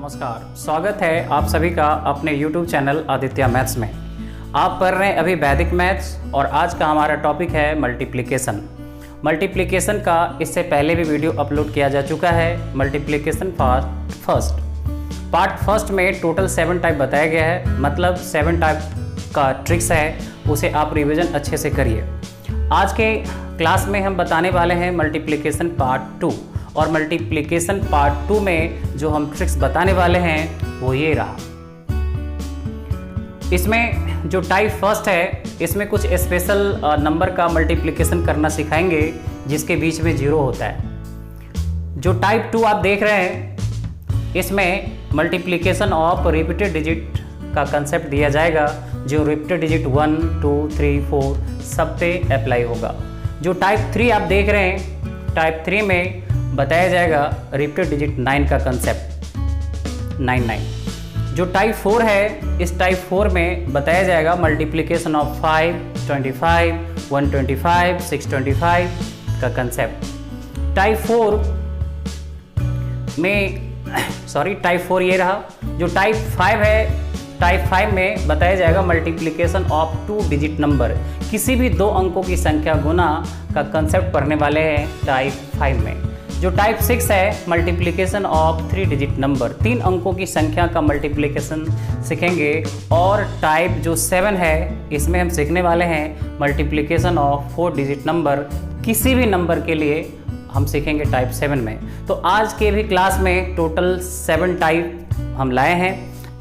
नमस्कार, स्वागत है आप सभी का अपने YouTube चैनल आदित्य मैथ्स में। आप पढ़ रहे हैं अभी वैदिक मैथ्स और आज का हमारा टॉपिक है मल्टीप्लिकेशन। मल्टीप्लिकेशन का इससे पहले भी वीडियो अपलोड किया जा चुका है। मल्टीप्लिकेशन पार्ट फर्स्ट में टोटल 7 टाइप बताया गया है, मतलब 7 टाइप का ट्रिक्स है, उसे आप रिविज़न अच्छे से करिए। आज के क्लास में हम बताने वाले हैं मल्टीप्लिकेशन पार्ट 2 और मल्टीप्लिकेशन पार्ट 2 में जो हम ट्रिक्स बताने वाले हैं वो ये रहा। इसमें जो टाइप फर्स्ट है इसमें कुछ स्पेशल नंबर का मल्टीप्लिकेशन करना सिखाएंगे जिसके बीच में 0 होता है। जो टाइप 2 आप देख रहे हैं इसमें मल्टीप्लिकेशन ऑफ रिपीटेड डिजिट का कंसेप्ट दिया जाएगा, जो रिपीटेड डिजिट 1, 2, 3, 4 सब पे अप्लाई होगा। जो टाइप 3 आप देख रहे हैं, टाइप 3 में बताया जाएगा रिपीटेड डिजिट 9 का कंसेप्ट 99। जो टाइप 4 है, इस टाइप 4 में बताया जाएगा मल्टीप्लिकेशन ऑफ 5, 25, 125, 625 का कंसेप्ट। टाइप 4 ये रहा। जो टाइप 5 है, टाइप 5 में बताया जाएगा मल्टीप्लिकेशन ऑफ 2 डिजिट नंबर, किसी भी 2 अंकों की संख्या गुना का कंसेप्ट पढ़ने वाले हैं टाइप 5 में। जो टाइप 6 है मल्टीप्लिकेशन ऑफ 3 डिजिट नंबर, 3 अंकों की संख्या का मल्टीप्लिकेशन सीखेंगे। और टाइप जो 7 है इसमें हम सीखने वाले हैं मल्टीप्लिकेशन ऑफ 4 डिजिट नंबर, किसी भी नंबर के लिए हम सीखेंगे टाइप 7 में। तो आज के भी क्लास में टोटल 7 टाइप हम लाए हैं।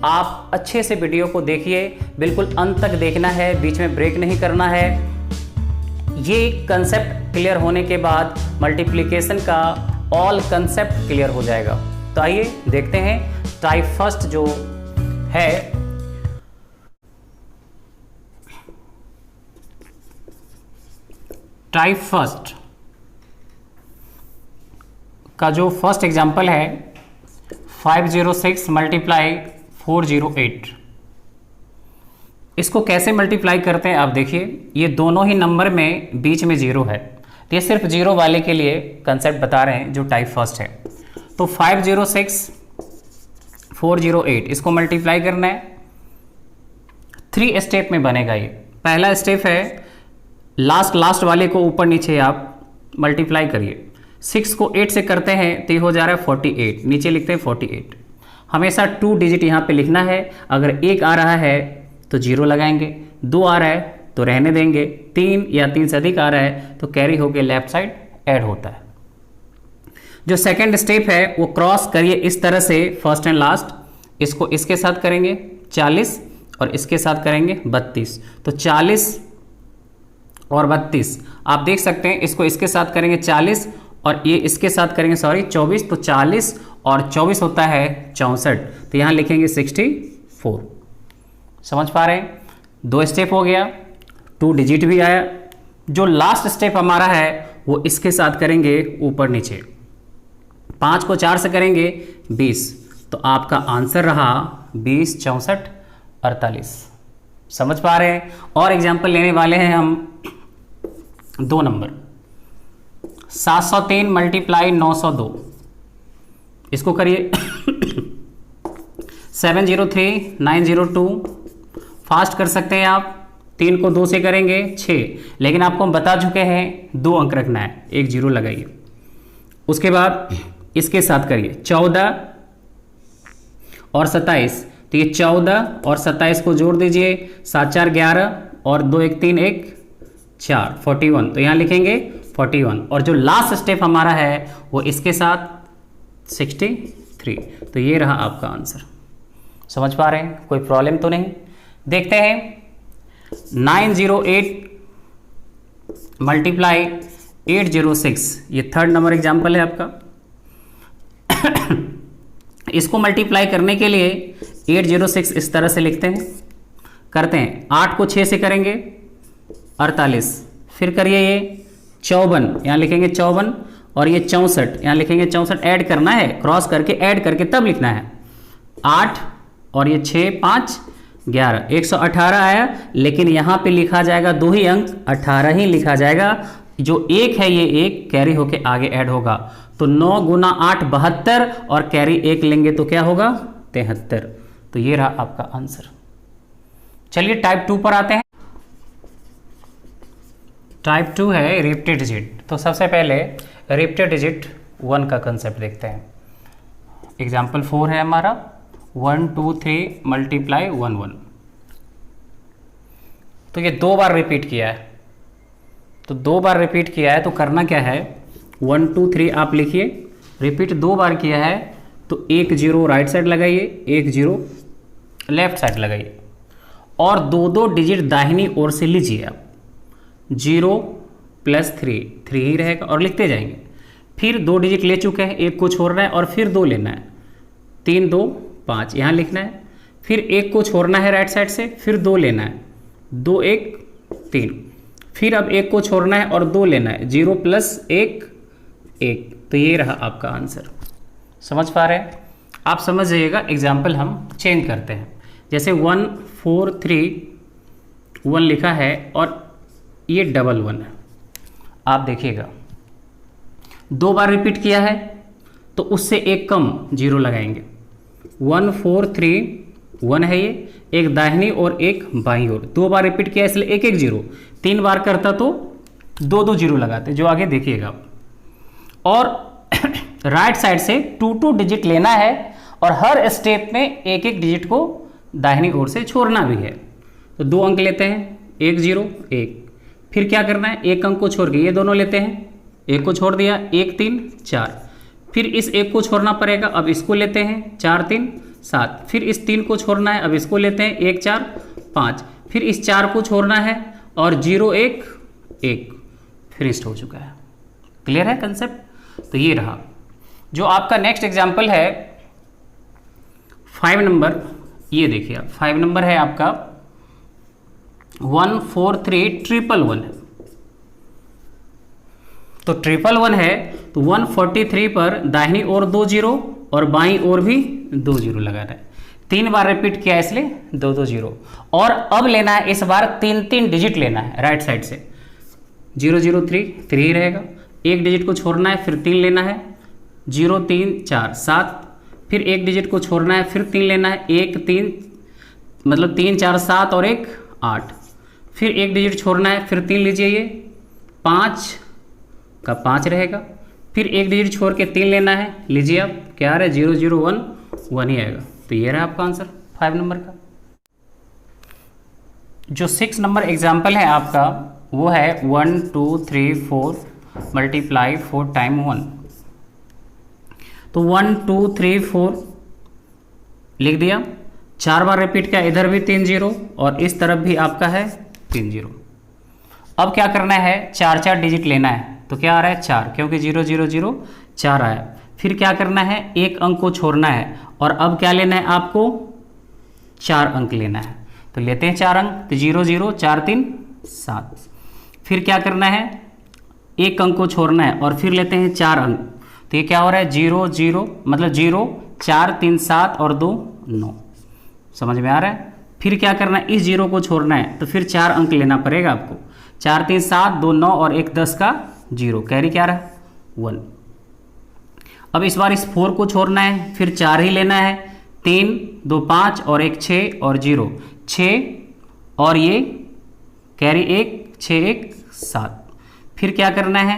आप अच्छे से वीडियो को देखिए, बिल्कुल अंत तक देखना है, बीच में ब्रेक नहीं करना है। ये कंसेप्ट क्लियर होने के बाद मल्टीप्लिकेशन का ऑल कंसेप्ट क्लियर हो जाएगा। तो आइए देखते हैं टाइप फर्स्ट जो है। टाइप फर्स्ट का जो फर्स्ट एग्जांपल है 506 मल्टीप्लाई 408। इसको कैसे मल्टीप्लाई करते हैं आप देखिए। ये दोनों ही नंबर में बीच में 0 है, तो ये सिर्फ 0 वाले के लिए कंसेप्ट बता रहे हैं जो टाइप फर्स्ट है। तो 506 408 इसको मल्टीप्लाई करना है। 3 स्टेप में बनेगा ये। पहला स्टेप है लास्ट वाले को ऊपर नीचे आप मल्टीप्लाई करिए। 6 को 8 से करते हैं तो ये हो जा रहा है 48, नीचे लिखते हैं 48। हमेशा 2 डिजिट यहाँ पे लिखना है। अगर 1 आ रहा है तो 0 लगाएंगे, 2 आ रहा है तो रहने देंगे, 3 या 3 से अधिक आ रहा है तो कैरी होके लेफ्ट साइड ऐड होता है। जो सेकंड स्टेप है वो क्रॉस करिए इस तरह से, फर्स्ट एंड लास्ट। इसको इसके साथ करेंगे 40 और इसके साथ करेंगे 32, तो 40 और 32 आप देख सकते हैं। इसको इसके साथ करेंगे 40 और ये इसके साथ करेंगे 24, तो 40 और 24 होता है 64, तो यहाँ लिखेंगे 64। समझ पा रहे हैं? 2 स्टेप हो गया, 2 डिजिट भी आया। जो लास्ट स्टेप हमारा है वो इसके साथ करेंगे ऊपर नीचे। 5 को 4 से करेंगे 20, तो आपका आंसर रहा 20, 64, 48। समझ पा रहे हैं? और एग्जाम्पल लेने वाले हैं हम 2 नंबर 703 मल्टीप्लाई 902। इसको करिए 703 902। फास्ट कर सकते हैं आप। 3 को 2 से करेंगे 6, लेकिन आपको हम बता चुके हैं 2 अंक रखना है, 1 0 लगाइए। उसके बाद इसके साथ करिए 14 और 27, तो ये 14 और 27 को जोड़ दीजिए, 7 4 11 और 2 1 3 1 4 41, तो यहाँ लिखेंगे 41। और जो लास्ट स्टेप हमारा है वो इसके साथ 63, तो ये रहा आपका आंसर। समझ पा रहे हैं? कोई प्रॉब्लम तो नहीं? देखते हैं 908 मल्टीप्लाई 806, ये थर्ड नंबर एग्जाम्पल है आपका। इसको मल्टीप्लाई करने के लिए 806 इस तरह से लिखते हैं, करते हैं। 8 को 6 से करेंगे 48, फिर करिए ये 54, यहाँ लिखेंगे 54 और ये 64, यहाँ लिखेंगे 64। ऐड करना है, क्रॉस करके ऐड करके तब लिखना है। 8 और ये 6 5 11, 118 आया, लेकिन यहाँ पे लिखा जाएगा 2 ही अंक, 18 ही लिखा जाएगा। जो 1 है ये 1 कैरी होके आगे ऐड होगा, तो 9 गुना 8 72 और कैरी 1 लेंगे तो क्या होगा 73। तो ये रहा आपका आंसर। चलिए टाइप 2 पर आते हैं। टाइप 2 है रिपीटेड डिजिट। तो सबसे पहले रिपीटेड डिजिट 1 का कंसेप्ट देखते हैं। एग्जाम्पल 4 है हमारा 1 2 3 मल्टीप्लाई 1 1। तो ये 2 बार रिपीट किया है। तो 2 बार रिपीट किया है तो करना क्या है, 1 2 3 आप लिखिए, रिपीट 2 बार किया है तो 1 0 राइट साइड लगाइए, 1 0 लेफ्ट साइड लगाइए और 2 डिजिट दाहिनी ओर से लीजिए आप। 0 + 3 ही रहेगा और लिखते जाएंगे। फिर 2 डिजिट ले चुके हैं, एक को छोड़ना है और फिर 2 लेना है। 3 2 5 यहाँ लिखना है। फिर एक को छोड़ना है राइट साइड से, फिर 2 लेना है, 2 1 3। फिर अब एक को छोड़ना है और 2 लेना है, 0 + 1 1। तो ये रहा आपका आंसर। समझ पा रहे हैं? आप समझ जाइएगा। एग्जाम्पल हम चेंज करते हैं। जैसे 1 4 3 1 लिखा है और ये डबल 1 है। आप देखिएगा 2 बार रिपीट किया है तो उससे एक कम 0 लगाएंगे। 1 4 3 1 है ये, एक दाहिनी और एक बाईं ओर। 2 बार रिपीट किया इसलिए 1 1 0। 3 बार करता तो 2 2 0 लगाते, जो आगे देखिएगा। और राइट साइड से 2 2 डिजिट लेना है और हर स्टेप में 1 1 डिजिट को दाहिनी ओर से छोड़ना भी है। तो 2 अंक लेते हैं, 1 0 1। फिर क्या करना है, एक अंक को छोड़ के ये दोनों लेते हैं, एक को छोड़ दिया, 1 3 4। फिर इस एक को छोड़ना पड़ेगा, अब इसको लेते हैं, 4 3 7। फिर इस 3 को छोड़ना है, अब इसको लेते हैं, 1 4 5। फिर इस 4 को छोड़ना है और 0 1 1 फिनिश्ड हो चुका है। क्लियर है कंसेप्ट? तो ये रहा। जो आपका नेक्स्ट एग्जाम्पल है 5 नंबर, ये देखिए आप 5 नंबर है आपका 1 4 3 1 1 है। तो 1 1 है तो 143 पर दाहिनी ओर 2 0 और बाईं ओर भी 2 0 लगाना है। 3 बार रिपीट किया इसलिए 2 2 0। और अब लेना है इस बार 3 3 डिजिट लेना है राइट साइड से। 0 0 3 ही रहेगा, एक डिजिट को छोड़ना है, फिर 3 लेना है, 0 3 4 7। फिर एक डिजिट को छोड़ना है, फिर 3 लेना है, 1 3 मतलब 3 4 7 और 1 8। फिर एक डिजिट छोड़ना है, फिर 3 लीजिए, ये 5 का 5 रहेगा। फिर एक डिजिट छोड़ के 3 लेना है, लीजिए आप, क्या आ रहा है 0 0 1 1 ही आएगा। तो ये रहा आपका आंसर 5 नंबर का। जो 6 नंबर एग्जाम्पल है आपका वो है 1 2 3 4 मल्टीप्लाई 4 टाइम 1। तो 1 2 3 4 लिख दिया, 4 बार रिपीट किया, इधर भी 3 0 और इस तरफ भी आपका है 3 0। अब क्या करना है, 4 4 डिजिट लेना है। तो क्या आ रहा है 4, क्योंकि 0 0 0 4 आया। फिर क्या करना है, एक अंक को छोड़ना है और अब क्या लेना है आपको, 4 अंक लेना है। तो लेते हैं 4 अंक, तो 0 0 4 3 7। फिर क्या करना है, एक अंक को छोड़ना है और फिर लेते हैं 4 अंक। तो ये क्या हो रहा है 0 0 मतलब 0 4 3 7 और 2 9। समझ में आ रहा है? फिर क्या करना है, इस 0 को छोड़ना है तो फिर 4 अंक लेना पड़ेगा आपको। 4 3 7 2 9 और 1 10 का 0, कैरी क्या रहा 1। अब इस बार इस 4 को छोड़ना है, फिर 4 ही लेना है, 3 2 5 और 1 6 और 0 6 और ये कैरी 1 6 1 7। फिर क्या करना है,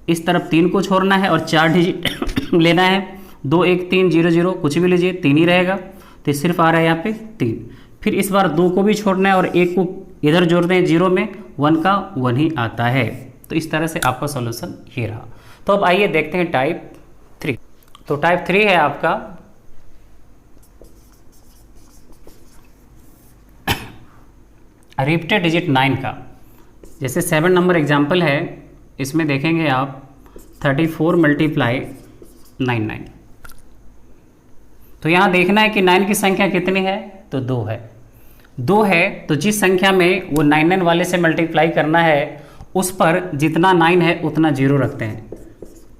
इस तरफ 3 को छोड़ना है और 4 डिजिट लेना है, 2 1 3 0 0 कुछ भी लीजिए, 3 ही रहेगा। तो सिर्फ आ रहा है यहाँ पे 3। फिर इस बार 2 को भी छोड़ना है और 1 को इधर जोड़ दें, 0 में 1 का 1 ही आता है। तो इस तरह से आपका सॉल्यूशन ये रहा। तो अब आइए देखते हैं टाइप 3। तो टाइप 3 है आपका रिपीटेड डिजिट 9 का। जैसे 7 नंबर एग्जाम्पल है, इसमें देखेंगे आप 34 मल्टीप्लाई 99। तो यहाँ देखना है कि 9 की संख्या कितनी है, तो 2 है। 2 है तो जिस संख्या में वो 99 वाले से मल्टीप्लाई करना है उस पर जितना 9 है उतना 0 रखते हैं।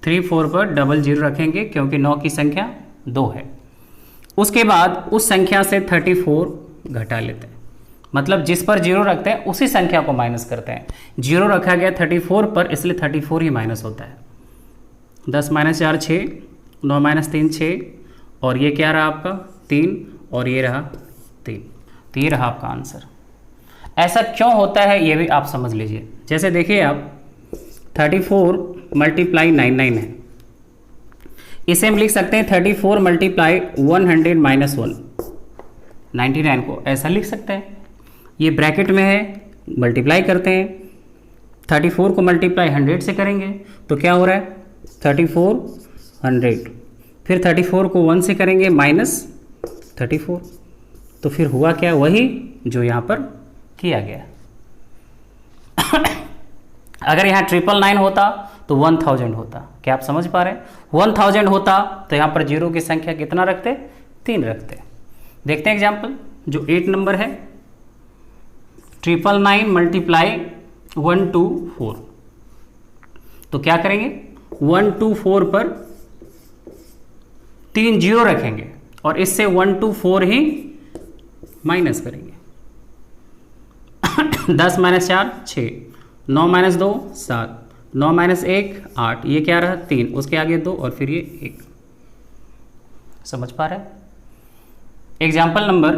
3 4 पर डबल 0 रखेंगे क्योंकि 9 की संख्या 2 है। उसके बाद उस संख्या से 34 घटा लेते हैं, मतलब जिस पर 0 रखते हैं उसी संख्या को माइनस करते हैं। 0 रखा गया 34 पर, इसलिए 34 ही माइनस होता है। 10 - 4 6, 9 - 3 6 और ये क्या रहा आपका 3 और ये रहा 3। तो ये रहा आपका आंसर। ऐसा क्यों होता है ये भी आप समझ लीजिए। जैसे देखिए आप 34 मल्टीप्लाई 99 है, इसे हम लिख सकते हैं 34 मल्टीप्लाई 100 माइनस 1, 99 को ऐसा लिख सकते हैं। ये ब्रैकेट में है, मल्टीप्लाई करते हैं, 34 को मल्टीप्लाई 100 से करेंगे तो क्या हो रहा है 34 100, फिर 34 को 1 से करेंगे माइनस 34, तो फिर हुआ क्या, वही जो यहाँ पर किया गया। अगर यहाँ 999 होता तो 1000 होता। क्या आप समझ पा रहे हैं? 1000 होता तो यहाँ पर जीरो की संख्या कितना रखते, 3 रखते। देखते हैं एग्जाम्पल जो 8 नंबर है, 999 मल्टीप्लाई 124। तो क्या करेंगे 124 पर 3 जीरो रखेंगे और इससे 124 ही माइनस करेंगे। 10 माइनस 4 6, 9 माइनस 2 7, 9 माइनस 1 8, ये क्या रहा 3, उसके आगे 2 और फिर ये 1। समझ पा रहे हैं? एग्जाम्पल नंबर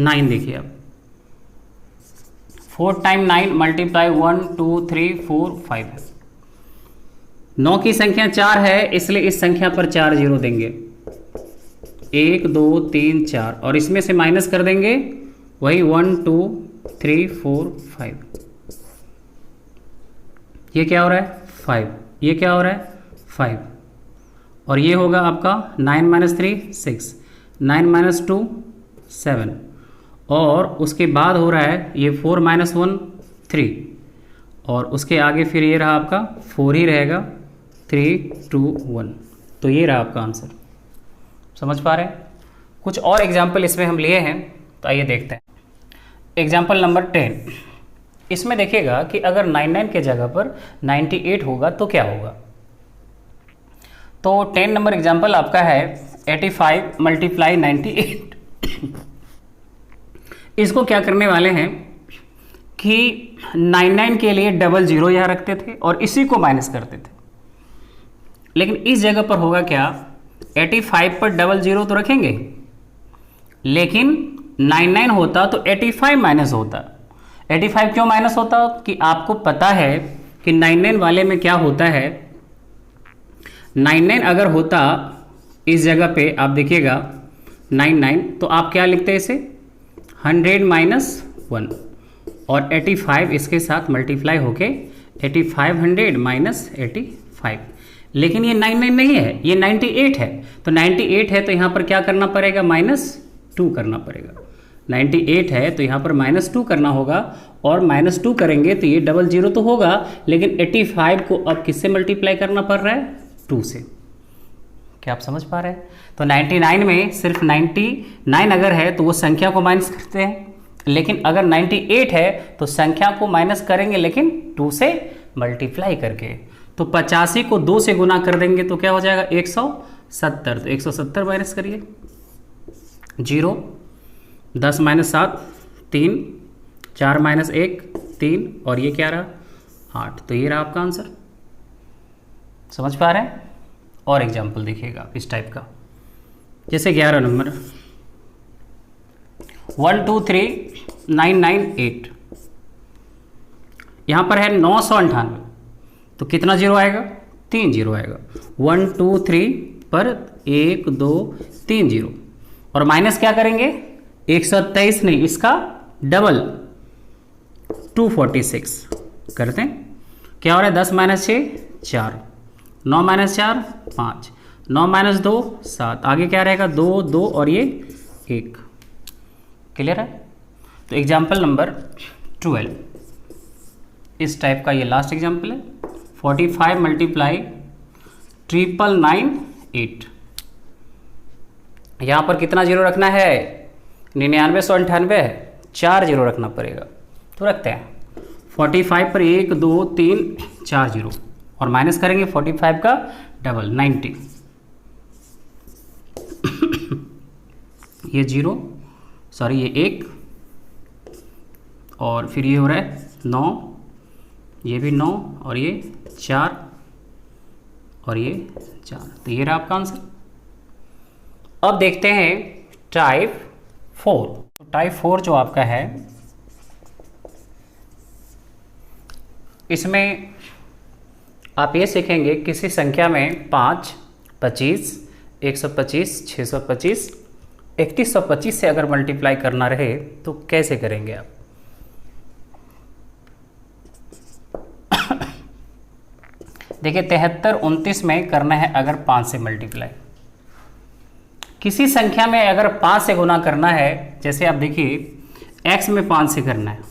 9 देखिए अब, 4 टाइम 9 मल्टीप्लाई 1 2 3 4 5 है। 9 की संख्या 4 है इसलिए इस संख्या पर 4 जीरो देंगे, 1 2 3 4 और इसमें से माइनस कर देंगे वही 1 2 3 4 5। ये क्या हो रहा है 5, ये क्या हो रहा है 5 और ये होगा आपका 9 माइनस 3 6, 9 माइनस 2 7 और उसके बाद हो रहा है ये 4 माइनस 1 3 और उसके आगे फिर ये रहा आपका 4 ही रहेगा, 3 2 1। तो ये रहा आपका आंसर। समझ पा रहे हैं? कुछ और एग्जाम्पल इसमें हम लिए हैं, तो आइए देखते हैं। एग्जाम्पल नंबर 10, इसमें देखिएगा कि अगर 99 के जगह पर 98 होगा तो क्या होगा। तो 10 नंबर एग्जाम्पल आपका है 85 मल्टीप्लाई 98। इसको क्या करने वाले हैं कि 99 के लिए डबल जीरो यहाँ रखते थे और इसी को माइनस करते थे, लेकिन इस जगह पर होगा क्या 85 पर डबल जीरो तो रखेंगे, लेकिन 99 होता तो 85 माइनस होता। 85 क्यों माइनस होता कि आपको पता है कि 99 वाले में क्या होता है, 99 अगर होता इस जगह पे आप देखिएगा 99 तो आप क्या लिखते हैं इसे 100 माइनस 1 और 85 इसके साथ मल्टीप्लाई होके 8500 माइनस 85, लेकिन ये 99 नहीं है, ये 98 है। तो 98 है तो यहाँ पर क्या करना पड़ेगा -2 करना पड़ेगा। 98 है तो यहाँ पर -2 करना होगा और -2 करेंगे तो ये डबल जीरो तो होगा, लेकिन 85 को अब किससे मल्टीप्लाई करना पड़ रहा है 2 से। क्या आप समझ पा रहे हैं? तो 99 में सिर्फ 99 अगर है तो वो संख्या को माइनस करते हैं, लेकिन अगर 98 है तो संख्या को माइनस करेंगे लेकिन 2 से मल्टीप्लाई करके। तो 85 को 2 से गुना कर देंगे तो क्या हो जाएगा 170। तो 170 माइनस करिए, 0 10 माइनस 7 3, 4 माइनस 1 3 और ये क्या रहा 8। तो ये रहा आपका आंसर। समझ पा रहे हैं? और एग्जाम्पल देखिएगा इस टाइप का, जैसे 11 नंबर 1 2 3 9 9 8, यहाँ पर है 998 तो कितना जीरो आएगा 3 जीरो आएगा। 1 2 3 पर 1 2 3 जीरो और माइनस क्या करेंगे 123 नहीं, इसका डबल 246 करते हैं। क्या हो रहा है 10 माइनस 6 4, 9 माइनस 4 5, 9 माइनस 2 7, आगे क्या रहेगा 2 2 और ये 1। क्लियर है? तो एग्जाम्पल नंबर 12 इस टाइप का ये लास्ट एग्जाम्पल है। 45 मल्टीप्लाई 998, यहाँ पर कितना जीरो रखना है 99 198 है, 4 जीरो रखना पड़ेगा। तो रखते हैं 45 पर 1 2 3 4 जीरो और माइनस करेंगे 45 का डबल 90। ये 0 सॉरी ये 1 और फिर ये हो रहा है 9, ये भी 9 और ये 4 और ये 4। तो ये रहा आपका आंसर। अब देखते हैं टाइप 4। तो टाइप 4 जो आपका है, इसमें आप ये सीखेंगे किसी संख्या में 5, 25, 125, 625, 3125 से अगर मल्टीप्लाई करना रहे तो कैसे करेंगे आप। देखिए 73, 29 में करना है अगर 5 से मल्टीप्लाई। किसी संख्या में अगर 5 से गुना करना है, जैसे आप देखिए x में 5 से करना है,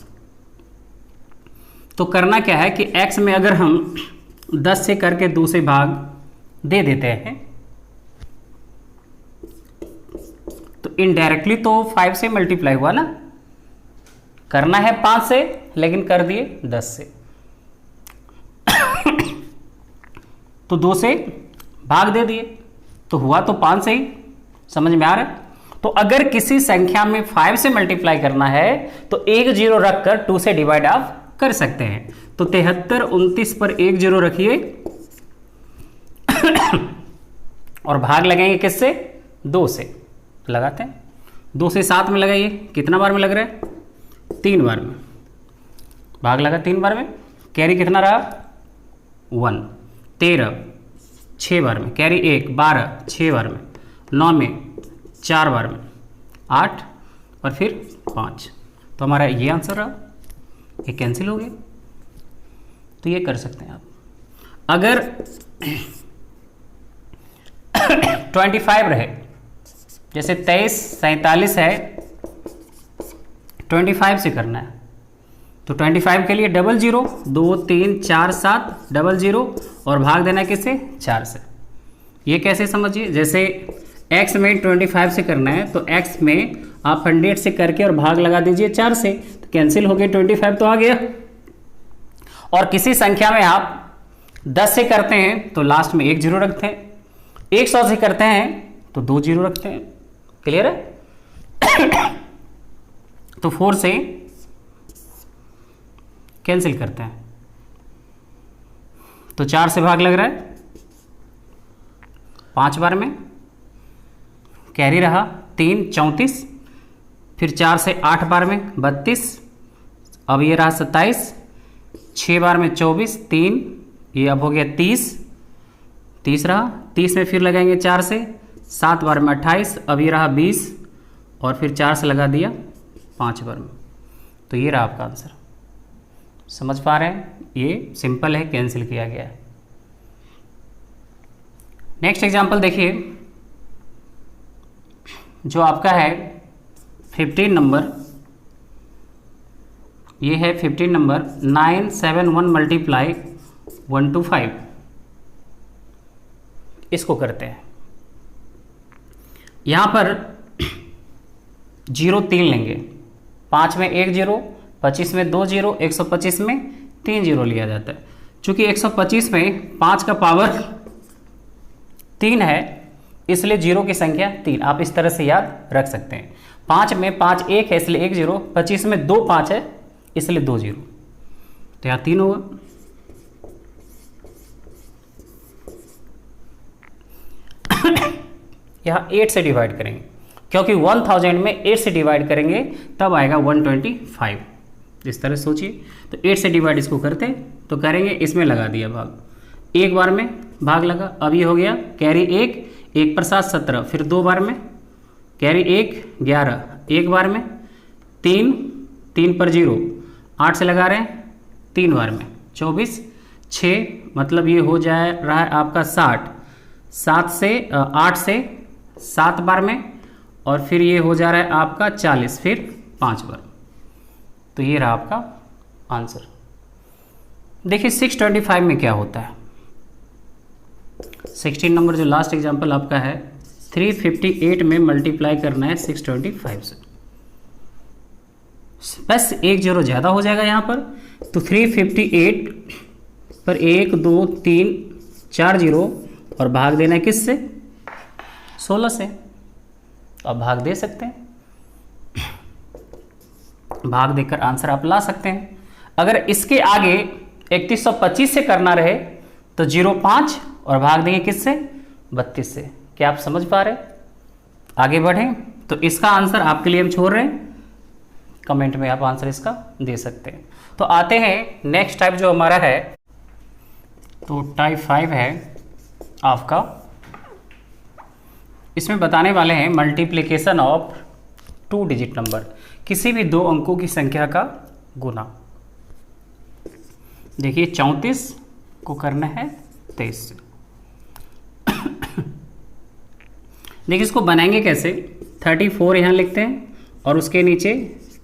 तो करना क्या है कि x में अगर हम 10 से करके 2 से भाग दे देते हैं तो इनडायरेक्टली तो 5 से मल्टीप्लाई हुआ ना। करना है 5 से लेकिन कर दिए 10 से, तो 2 से भाग दे दिए तो हुआ तो 5 से ही। समझ में आ रहा है। तो अगर किसी संख्या में 5 से मल्टीप्लाई करना है तो एक जीरो रखकर 2 से डिवाइड आप कर सकते हैं। तो 73, 29 पर एक जीरो रखिए और भाग लगाएंगे किससे, 2 से। लगाते हैं 2 से 7 में लगाइए, कितना बार में लग रहा है, 3 बार में। भाग लगा 3 बार में, कैरी कितना रहा, 1। 13 6 बार में, कैरी 1। 12 6 बार में, 9 में 4 बार में, 8 और फिर 5। तो हमारा ये आंसर रहा, ये कैंसिल हो गया। तो ये कर सकते हैं आप। अगर 25 रहे, जैसे 23, 47 है, 25 से करना है तो 25 के लिए 00, 2 3 4 7 00 और भाग देना है किससे, 4 से। ये कैसे समझिए, जैसे x में 25 से करना है तो x में आप 100 से करके और भाग लगा दीजिए 4 से, तो कैंसिल हो गया, 25 तो आ गया। और किसी संख्या में आप 10 से करते हैं तो लास्ट में एक जीरो रखते हैं, 100 से करते हैं तो 2 जीरो रखते हैं। क्लियर है। तो 4 से कैंसिल करते हैं तो 4 से भाग लग रहा है 5 बार में, कैरी रहा 3 34, फिर 4 से 8 बार में 32, अब ये रहा 27, 6 बार में 24, 3 ये अब हो गया 30 रहा, 30 में फिर लगाएंगे 4 से, 7 बार में 28, अब ये रहा 20 और फिर 4 से लगा दिया 5 बार में। तो ये रहा आपका आंसर। समझ पा रहे हैं, ये सिंपल है, कैंसिल किया गया है। नेक्स्ट एग्जांपल देखिए, जो आपका है 15 नंबर, ये है 15 नंबर 971 मल्टीप्लाई 125। इसको करते हैं। यहां पर 0 3 लेंगे, 5 में 1 जीरो, 25 में 2 जीरो, 125 में 3 जीरो लिया जाता है। चूंकि 125 में 5 का पावर 3 है इसलिए जीरो की संख्या 3। आप इस तरह से याद रख सकते हैं। 5 में 5 1 है इसलिए 1 जीरो, 25 में 2 5 है इसलिए 2 जीरो, तो यहाँ 3 होगा। यहाँ 8 से डिवाइड करेंगे क्योंकि 1000 में 8 से डिवाइड करेंगे तब आएगा 125। इस तरह सोचिए। तो 8 से डिवाइड इसको करते तो करेंगे, इसमें लगा दिया भाग, एक बार में भाग लगा, अब ये हो गया कैरी 1 पर 7 17, फिर 2 बार में कैरी 1 11, एक बार में 3 पर 0, 8 से लगा रहे हैं 3 बार में 24, 6 मतलब ये हो जाए रहा है आपका 60, 8 से 7 बार में और फिर ये हो जा रहा है आपका 40, फिर 5 बार। तो ये रहा आपका आंसर। देखिए 625 में क्या होता है। 16 नंबर जो लास्ट एग्जांपल आपका है, 358 में मल्टीप्लाई करना है 625 से, बस एक जीरो ज़्यादा हो जाएगा यहाँ पर। तो 358 पर 1 2 3 4 जीरो और भाग देना है किससे, 16 से। तो आप भाग दे सकते हैं, भाग देकर आंसर आप ला सकते हैं। अगर इसके आगे 3125 से करना रहे तो 05 और भाग देंगे किससे, 32 से। क्या आप समझ पा रहे हैं? आगे बढ़ें। तो इसका आंसर आपके लिए हम छोड़ रहे हैं, कमेंट में आप आंसर इसका दे सकते हैं। तो आते हैं नेक्स्ट टाइप जो हमारा है, तो टाइप 5 है आपका। इसमें बताने वाले हैं मल्टीप्लिकेशन ऑफ 2 डिजिट नंबर, किसी भी 2 अंकों की संख्या का गुना। देखिए 34 को करना है 23 से। देखिए इसको बनाएंगे कैसे, 34 यहाँ लिखते हैं और उसके नीचे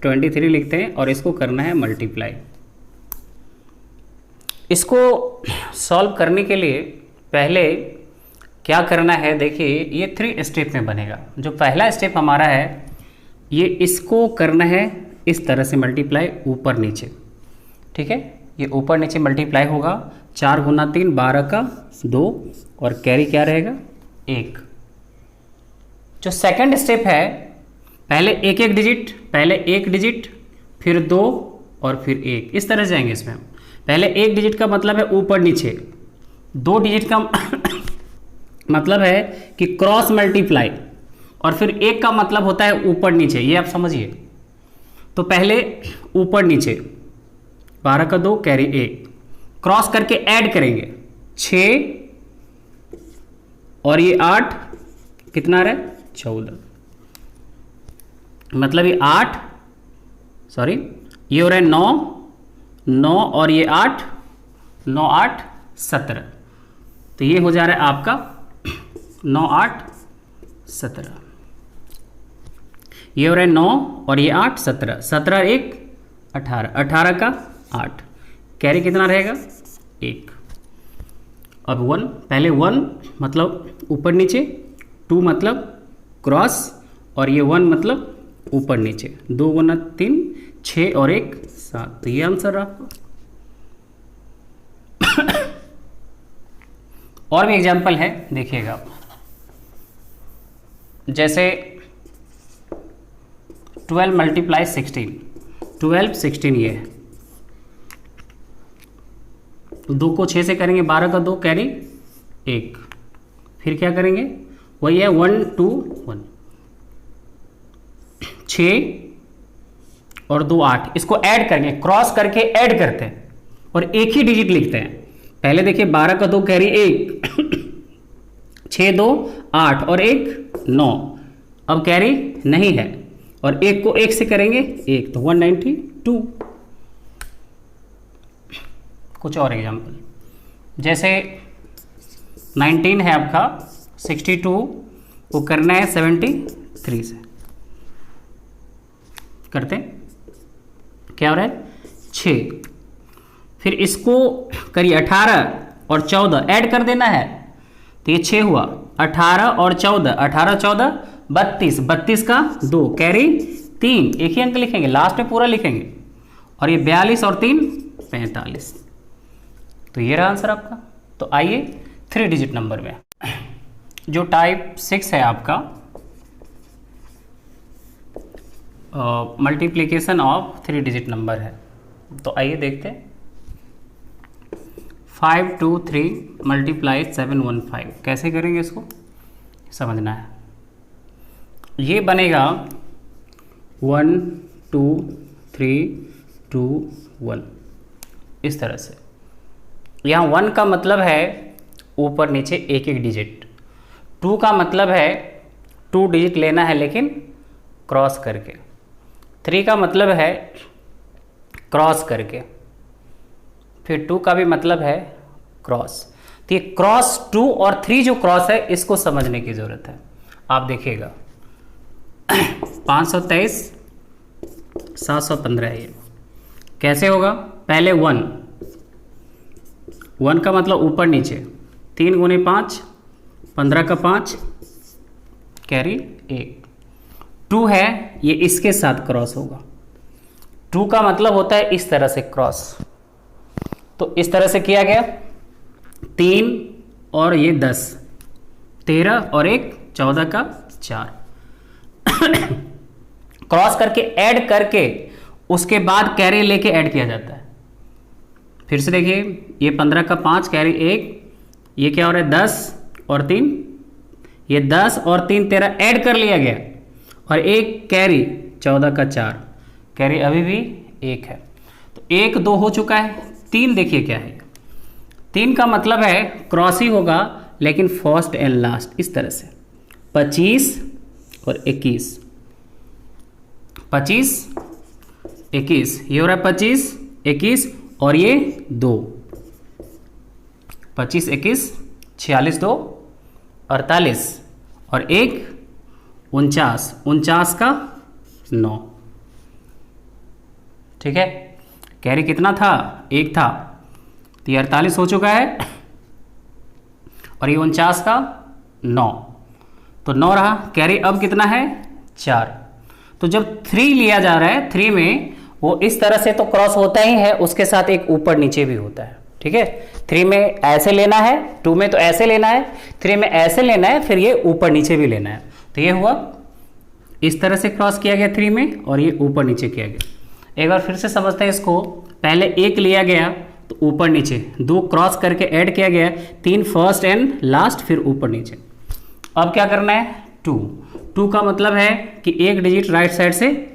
23 लिखते हैं और इसको करना है मल्टीप्लाई। इसको सॉल्व करने के लिए पहले क्या करना है, देखिए ये 3 स्टेप में बनेगा। जो पहला स्टेप हमारा है, ये इसको करना है इस तरह से मल्टीप्लाई ऊपर नीचे, ठीक है। ये ऊपर नीचे मल्टीप्लाई होगा, 4 गुना 3 12 का 2 और कैरी क्या रहेगा 1। जो सेकंड स्टेप है, पहले एक एक डिजिट फिर 2 और फिर 1, इस तरह जाएंगे इसमें। पहले 1 डिजिट का मतलब है ऊपर नीचे, 2 डिजिट का मतलब है कि क्रॉस मल्टीप्लाई, और फिर 1 का मतलब होता है ऊपर नीचे, ये आप समझिए। तो पहले ऊपर नीचे 12 का 2 कैरी 1, क्रॉस करके ऐड करेंगे 6 और ये 8, कितना रहा 14, मतलब ये 8 सॉरी ये हो रहा है 9 और ये 8 9 8 17, तो ये हो जा रहा है आपका 9 8 17। ये हो रहा है 9 और ये 8 17, 17 1 18, 18 का 8, कैरी कितना रहेगा 1। अब 1, पहले 1 मतलब ऊपर नीचे, 2 मतलब क्रॉस और ये 1 मतलब ऊपर नीचे, 2 गुना 3 6 और 1 7, तो ये आंसर रहा। और भी एग्जाम्पल है, देखिएगा। जैसे 12 मल्टीप्लाई 16, 12 16 ये है, तो 2 को 6 से करेंगे, 12 का 2 कैरी 1, फिर क्या करेंगे वही है 1 2 1, 6 और 2 8, इसको ऐड करेंगे, क्रॉस करके ऐड करते हैं और एक ही डिजिट लिखते हैं। पहले देखिए 12 का 2 कैरी 1, 6 2 8 और 1 9, अब कैरी नहीं है और 1 को 1 से करेंगे 1, तो 192। कुछ और एग्जाम्पल, जैसे 19 है आपका, 62 को करना है 73 से, करते हैं क्या हो रहा है 6, फिर इसको करिए 18 और 14 ऐड कर देना है, तो ये 6 हुआ, 18 और 14 18 14 32, 32 का 2 कैरी 3, एक ही अंक लिखेंगे, लास्ट में पूरा लिखेंगे, और ये 42 और 3 45, तो ये रहा आंसर आपका। तो आइए 3 डिजिट नंबर में, जो टाइप 6 है आपका, मल्टीप्लिकेशन ऑफ 3 डिजिट नंबर है। तो आइए देखते हैं, 5 2 3 मल्टीप्लाई 7 1 5, कैसे करेंगे इसको समझना है। ये बनेगा 1 2 3 2 1, इस तरह से। यहाँ 1 का मतलब है ऊपर नीचे एक एक डिजिट, 2 का मतलब है 2 डिजिट लेना है लेकिन क्रॉस करके, 3 का मतलब है क्रॉस करके, फिर 2 का भी मतलब है क्रॉस। तो ये क्रॉस 2 और 3 जो क्रॉस है इसको समझने की ज़रूरत है। आप देखिएगा 523 715 है, ये कैसे होगा, पहले 1 का मतलब ऊपर नीचे, 3 गुने 5 15 का 5 कैरी 1, 2 है ये इसके साथ क्रॉस होगा, 2 का मतलब होता है इस तरह से क्रॉस, तो इस तरह से किया गया, 3 और ये 10 13 और 1 14 का 4 क्रॉस करके ऐड करके उसके बाद कैरी लेके ऐड किया जाता है। फिर से देखिए, ये 15 का 5 कैरी 1, ये क्या हो रहा है 10 और 3, ये 10 और 3 13 ऐड कर लिया गया और एक कैरी 14 का 4, कैरी अभी भी 1 है। तो 1 2 हो चुका है। 3 देखिए क्या है, 3 का मतलब है क्रॉस ही होगा लेकिन फर्स्ट एंड लास्ट, इस तरह से 25 और 21, 25 21, ये हो रहा है 25 21 और ये 2, 25 21 46 2 48 और 1 49, 49 का 9, ठीक है। कैरी कितना था, 1 था, तो ये 48 हो चुका है और ये 49 का 9, तो 9 रहा। कैरी अब कितना है, 4। तो जब 3 लिया जा रहा है, 3 में वो इस तरह से तो क्रॉस होता ही है, उसके साथ एक ऊपर नीचे भी होता है, ठीक है। 3 में ऐसे लेना है, 2 में तो ऐसे लेना है, 3 में ऐसे लेना है, फिर ये ऊपर नीचे भी लेना है। तो ये हुआ, इस तरह से क्रॉस किया गया 3 में और ये ऊपर नीचे किया गया। एक बार फिर से समझते हैं इसको। पहले 1 लिया गया तो ऊपर नीचे, 2 क्रॉस करके ऐड किया गया, 3 फर्स्ट एंड लास्ट, फिर ऊपर नीचे। अब क्या करना है, 2 का मतलब है कि एक डिजिट राइट साइड से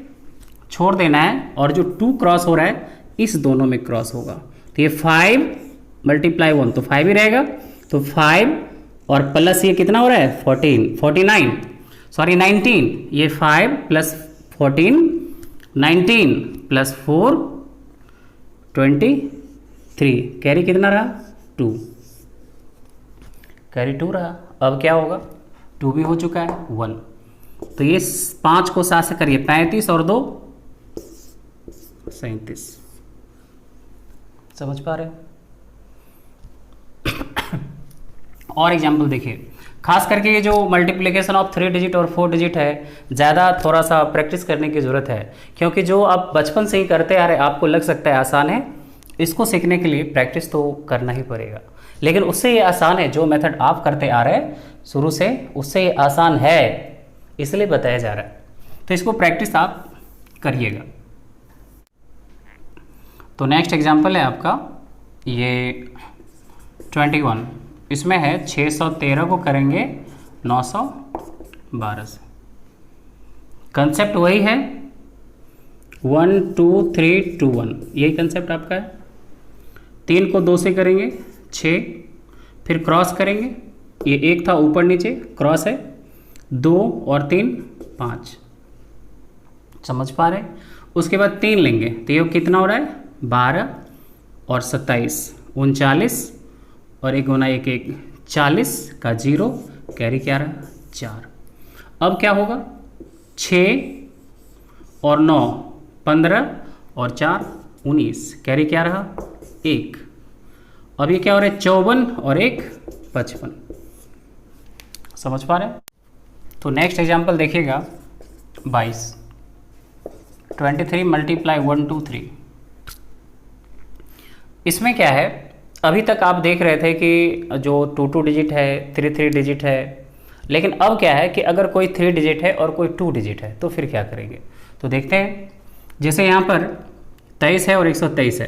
छोड़ देना है और जो 2 क्रॉस हो रहा है इस दोनों में क्रॉस होगा। तो ये 5 × 1 तो 5 ही रहेगा, तो 5 और प्लस ये कितना हो रहा है 19, ये 5 + 14 19 + 4 23, कैरी कितना रहा 2, कैरी 2 रहा। अब क्या होगा, 2 भी हो चुका है 1, तो ये 5 को 7 से करिए, 35 और 2 37, समझ पा रहे हो। और एग्जाम्पल देखिए, खास करके ये जो मल्टीप्लिकेशन ऑफ 3 डिजिट और 4 डिजिट है, ज़्यादा थोड़ा सा प्रैक्टिस करने की ज़रूरत है, क्योंकि जो आप बचपन से ही करते आ रहे आपको लग सकता है आसान है, इसको सीखने के लिए प्रैक्टिस तो करना ही पड़ेगा। लेकिन उससे ये आसान है, जो मेथड आप करते आ रहे हैं शुरू से, उससे ये आसान है, इसलिए बताया जा रहा है। तो इसको प्रैक्टिस आप करिएगा। तो नेक्स्ट एग्जाम्पल है आपका ये 21, इसमें है 613 को करेंगे 912 से। कंसेप्ट वही है 1 2 3 2 1, यही कंसेप्ट आपका है। 3 को 2 से करेंगे 6, फिर क्रॉस करेंगे, ये 1 था ऊपर नीचे क्रॉस है, 2 और 3 5, समझ पा रहे। उसके बाद 3 लेंगे तो ये कितना हो रहा है 12 और 27 39 और 1 गुना 1 1 40 का 0, कैरी क्या रहा 4। अब क्या होगा 6 और 9 15 और 4 19, कैरी क्या रहा 1। अब ये क्या हो रहा है 54 और 1 55, समझ पा रहे। तो नेक्स्ट एग्जाम्पल देखिएगा 22, 23 × 1 2 3। इसमें क्या है, अभी तक आप देख रहे थे कि जो 2 2 डिजिट है, 3 3 डिजिट है, लेकिन अब क्या है कि अगर कोई 3 डिजिट है और कोई 2 डिजिट है तो फिर क्या करेंगे। तो देखते हैं, जैसे यहाँ पर 23 है और 123 है,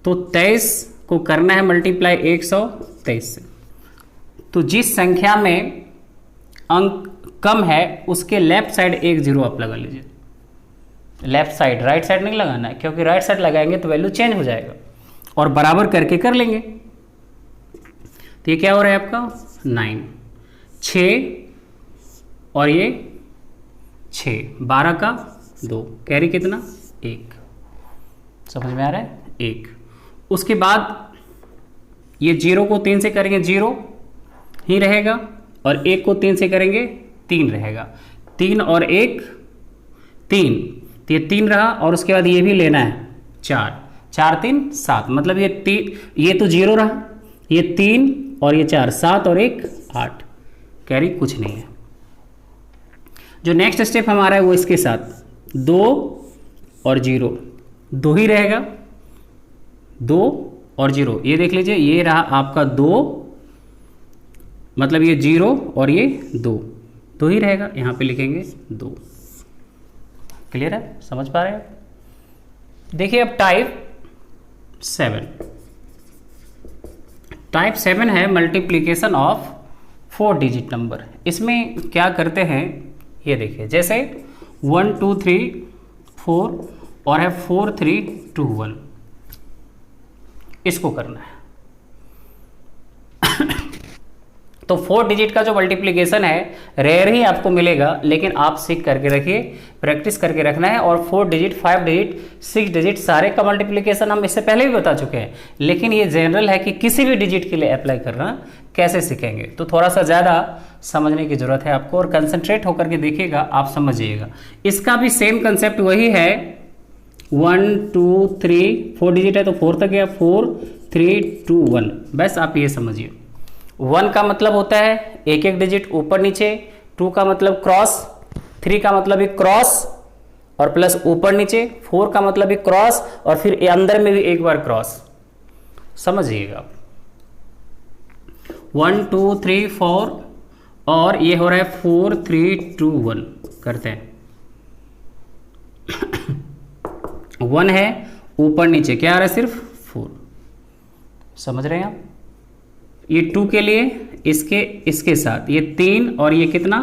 तो 23 को करना है मल्टीप्लाई 123 से। तो जिस संख्या में अंक कम है उसके लेफ्ट साइड एक 0 आप लगा लीजिए। लेफ्ट साइड, राइट साइड नहीं लगाना है, क्योंकि राइट साइड लगाएंगे तो वैल्यू चेंज हो जाएगा, और बराबर करके कर लेंगे। तो ये क्या हो रहा है आपका 9, 6 और ये 6, 12 का 2, कैरी कितना 1, समझ में आ रहा है 1। उसके बाद ये 0 को 3 से करेंगे 0 ही रहेगा, और 1 को 3 से करेंगे 3 रहेगा, 3 और 1 3, तो ये 3 रहा, और उसके बाद ये भी लेना है 4, 4 3 7, मतलब ये तो 0 रहा, ये 3 और ये 4, 7 और 1 8, कैरी कुछ नहीं है। जो नेक्स्ट स्टेप हमारा है वो इसके साथ 2 और 0, 2 ही रहेगा, 2 और 0, ये देख लीजिए, ये रहा आपका 2, मतलब ये 0 और ये 2 ही रहेगा, यहाँ पे लिखेंगे 2। क्लियर है, समझ पा रहे हैं। देखिए अब टाइप 7 है मल्टीप्लिकेशन ऑफ 4 डिजिट नंबर। इसमें क्या करते हैं ये देखिए जैसे 1 2 3 4 और है 4 3 2 1, इसको करना है। तो 4 डिजिट का जो मल्टीप्लिकेशन है रेयर ही आपको मिलेगा, लेकिन आप सीख करके रखिए, प्रैक्टिस करके रखना है। और 4 डिजिट 5 डिजिट 6 डिजिट सारे का मल्टीप्लिकेशन हम इससे पहले भी बता चुके हैं, लेकिन ये जनरल है कि किसी भी डिजिट के लिए अप्लाई करना कैसे सीखेंगे। तो थोड़ा सा ज़्यादा समझने की ज़रूरत है आपको, और कंसंट्रेट होकर के देखिएगा, आप समझिएगा। इसका भी सेम कंसेप्ट वही है, 1 2 3 4 डिजिट है तो 4 तक गया, 4 3 2 1, बस आप ये समझिए। 1 का मतलब होता है एक एक डिजिट ऊपर नीचे, 2 का मतलब क्रॉस, 3 का मतलब भी क्रॉस और प्लस ऊपर नीचे, 4 का मतलब भी क्रॉस और फिर अंदर में भी एक बार क्रॉस, समझिएगा। 1 2 3 4 और ये हो रहा है 4 3 2 1, करते हैं। 1 है ऊपर नीचे, क्या आ रहा है सिर्फ 4, समझ रहे हैं आप। ये 2 के लिए इसके साथ ये 3 और ये कितना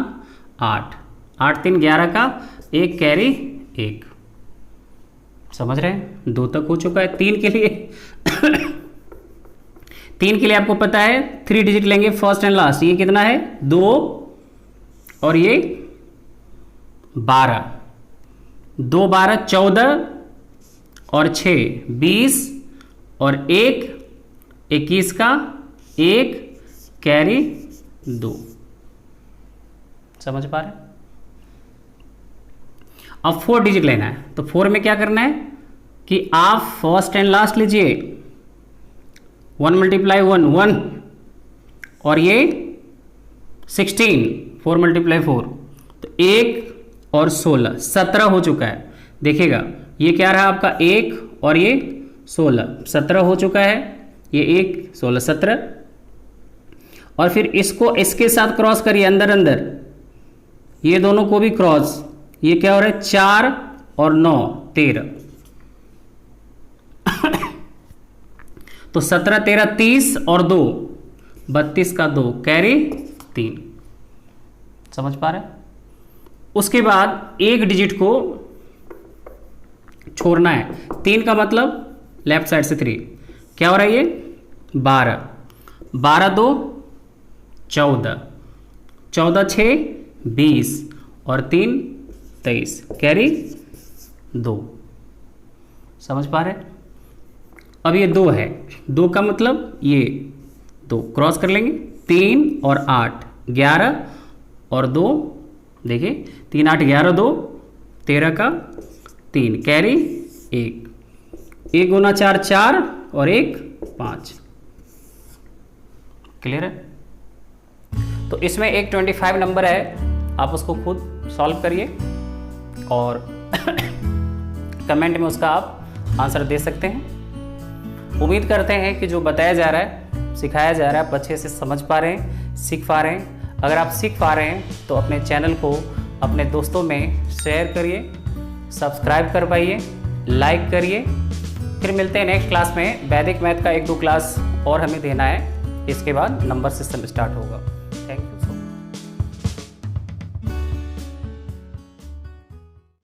8, 8 3 11 का, एक कैरी 1, समझ रहे हैं। 2 तक हो चुका है। 3 के लिए 3 के लिए आपको पता है 3 डिजिट लेंगे फर्स्ट एंड लास्ट, ये कितना है 2 और ये 12, 2 12 14 और 6 20 और 1 21 का 1 कैरी 2, समझ पा रहे। अब 4 डिजिट लेना है, तो 4 में क्या करना है कि आप फर्स्ट एंड लास्ट लीजिए, 1 मल्टीप्लाई 1 1 और ये 16, 4 मल्टीप्लाई 4 तो 1 और 16 17 हो चुका है। देखिएगा ये क्या रहा आपका 1 और ये 16 17 हो चुका है, ये 1 16 17, और फिर इसको इसके साथ क्रॉस करिए अंदर अंदर, ये दोनों को भी क्रॉस, ये क्या हो रहा है 4 और 9 13 तो 17 13 30 और 2 32 का 2 कैरी 3, समझ पा रहे। उसके बाद एक डिजिट को छोड़ना है, 3 का मतलब लेफ्ट साइड से 3, क्या हो रहा है ये 12 12 2 14 14 6 20 और 3 23 कैरी 2, समझ पा रहे। अब ये 2 है, 2 का मतलब ये 2 क्रॉस कर लेंगे, 3 और 8 11 और 2, देखिए 3 8 11 2 13 का 3 कैरी 1, 1 गुना 4 4 और 1 5, क्लियर है। तो इसमें एक 25 नंबर है, आप उसको खुद सॉल्व करिए और कमेंट में उसका आप आंसर दे सकते हैं। उम्मीद करते हैं कि जो बताया जा रहा है, सिखाया जा रहा है, आप अच्छे से समझ पा रहे हैं, सीख पा रहे हैं। अगर आप सीख पा रहे हैं तो अपने चैनल को अपने दोस्तों में शेयर करिए, सब्सक्राइब कर पाइए, लाइक करिए। फिर मिलते हैं नेक्स्ट क्लास में। वैदिक मैथ का 1-2 क्लास और हमें देना है, इसके बाद नंबर सिस्टम स्टार्ट होगा।